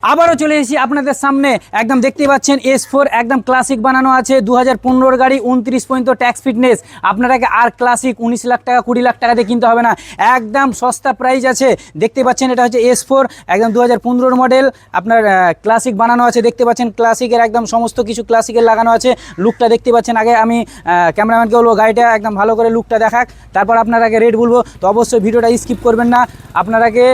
আবারও চলে এসেছি আপনাদের সামনে। একদম দেখতে পাচ্ছেন S4 একদম ক্লাসিক বানানো আছে 2015 গাড়ি 29 পর্যন্ত ট্যাক্স ফিটনেস। আপনারাকে আর ক্লাসিক 19 লাখ টাকা 20 লাখ টাকা দিয়ে কিনতে হবে না, একদম সস্তা প্রাইস আছে। দেখতে পাচ্ছেন এটা হচ্ছে S4 একদম 2015 মডেল, আপনার ক্লাসিক বানানো আছে। দেখতে পাচ্ছেন ক্লাসিকের একদম সমস্ত কিছু ক্লাসিকের লাগানো আছে। লুকটা দেখতে পাচ্ছেন। আগে আমি ক্যামেরাম্যানকে বলবো গাড়িটা একদম ভালো করে লুকটা দেখাক, তারপর আপনারাকে রেট বলবো। তো অবশ্যই ভিডিওটা স্কিপ করবেন না। আপনারাকে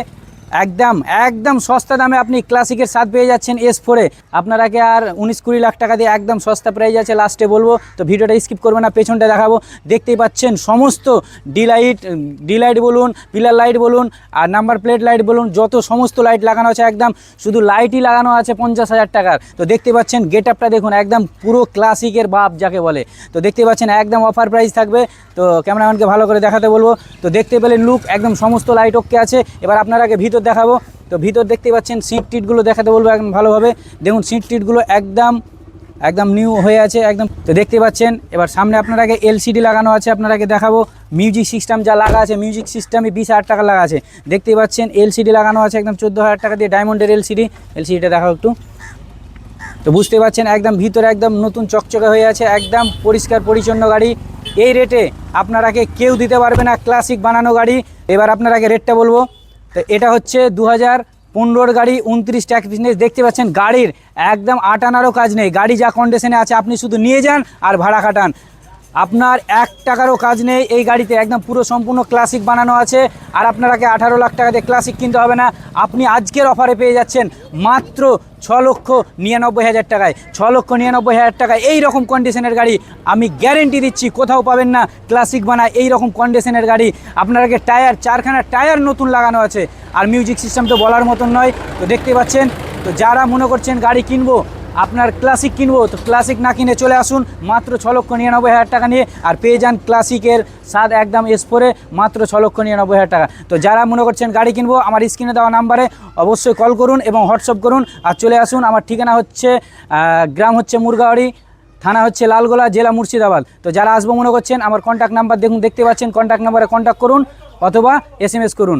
একদম একদম সস্তা দামে আপনি ক্লাসিকের স্বাদ পেয়ে যাচ্ছেন S4-এ। আপনারাকে আর 19-20 লাখ টাকা দিয়ে একদম সস্তা প্রাইস আছে, লাস্টে বলবো। তো ভিডিওটা স্কিপ করবেন না, পেছনটা দেখাবো। দেখতেই পাচ্ছেন সমস্ত ডিলাইট বলুন, পিলার লাইট বলুন, আর নাম্বার প্লেট লাইট বলুন, যত সমস্ত লাইট লাগানো আছে একদম শুধু লাইটই লাগানো আছে 50,000 টাকার। তো দেখতে পাচ্ছেন গেট আপটা দেখুন, একদম পুরো ক্লাসিকের বাপ যাকে বলে। তো দেখতে পাচ্ছেন একদম অফার প্রাইস থাকবে। তো ক্যামেরাম্যানকে ভালো করে দেখাতে বলবো। তো দেখতে পেলেন লুক, একদম সমস্ত লাইট ওকে আছে। এবার আপনারাকে ভিতর দেখাবো। তো ভিতর দেখতে পাচ্ছেন সিট টিটগুলো দেখাতে বলবো একদম ভালোভাবে। দেখুন সিট টিটগুলো একদম নিউ হয়ে আছে একদম। তো দেখতে পাচ্ছেন এবার সামনে আপনারাকে LCD লাগানো আছে, আপনারাকে দেখাবো। মিউজিক সিস্টেম যা লাগা আছে, মিউজিক সিস্টেমে 20,000 টাকা লাগা আছে। দেখতে পাচ্ছেন LCD লাগানো আছে একদম 14,000 টাকা দিয়ে, ডায়মন্ডের LCDটা দেখাও একটু। তো বুঝতে পারছেন একদম ভিতরে একদম নতুন চকচকে হয়ে আছে, একদম পরিষ্কার পরিচ্ছন্ন গাড়ি। এই রেটে আপনারাকে কেউ দিতে পারবে না, ক্লাসিক বানানো গাড়ি। এবার আপনারাকে রেটটা বলবো। তো এটা হচ্ছে 2015 গাড়ি 29 ট্যাক্স ফিটনেস। দেখতে পাচ্ছেন গাড়ির একদম আটানারও কাজ নেই, গাড়ি যা কন্ডিশনে আছে আপনি শুধু নিয়ে যান আর ভাড়া খাটান। আপনার 1 টাকারও কাজ নেই এই গাড়িতে, একদম পুরো সম্পূর্ণ ক্লাসিক বানানো আছে। আর আপনারাকে 18 লাখ টাকা দিয়ে ক্লাসিক কিনতে হবে না, আপনি আজকের অফারে পেয়ে যাচ্ছেন মাত্র 6,99,000 টাকায়। 6,99,000 টাকায় এই রকম কন্ডিশনের গাড়ি আমি গ্যারেন্টি দিচ্ছি কোথাও পাবেন না। ক্লাসিক বানায় এই রকম কন্ডিশনের গাড়ি। আপনারাকে টায়ার 4খানা টায়ার নতুন লাগানো আছে, আর মিউজিক সিস্টেম তো বলার মতন নয়। তো দেখতে পাচ্ছেন। তো যারা মনে করছেন গাড়ি কিনবো, আপনার ক্লাসিক কিনবো, তো ক্লাসিক না কিনে চলে আসুন মাত্র 6,99,000 টাকা নিয়ে, আর পেয়ে যান ক্লাসিকের স্বাদ একদম S4-এ মাত্র 6,99,000 টাকা। তো যারা মনে করছেন গাড়ি কিনবো, আমার স্ক্রিনে দেওয়া নাম্বারে অবশ্যই কল করুন এবং হোয়াটসঅ্যাপ করুন আর চলে আসুন। আমার ঠিকানা হচ্ছে গ্রাম হচ্ছে মুরগাওয়াড়ি, থানা হচ্ছে লালগোলা, জেলা মুর্শিদাবাদ। তো যারা আসবো মনে করছেন, আমার কন্ট্যাক্ট নাম্বার দেখুন, দেখতে পাচ্ছেন। কন্ট্যাক্ট নাম্বারে কন্ট্যাক্ট করুন অথবা SMS করুন।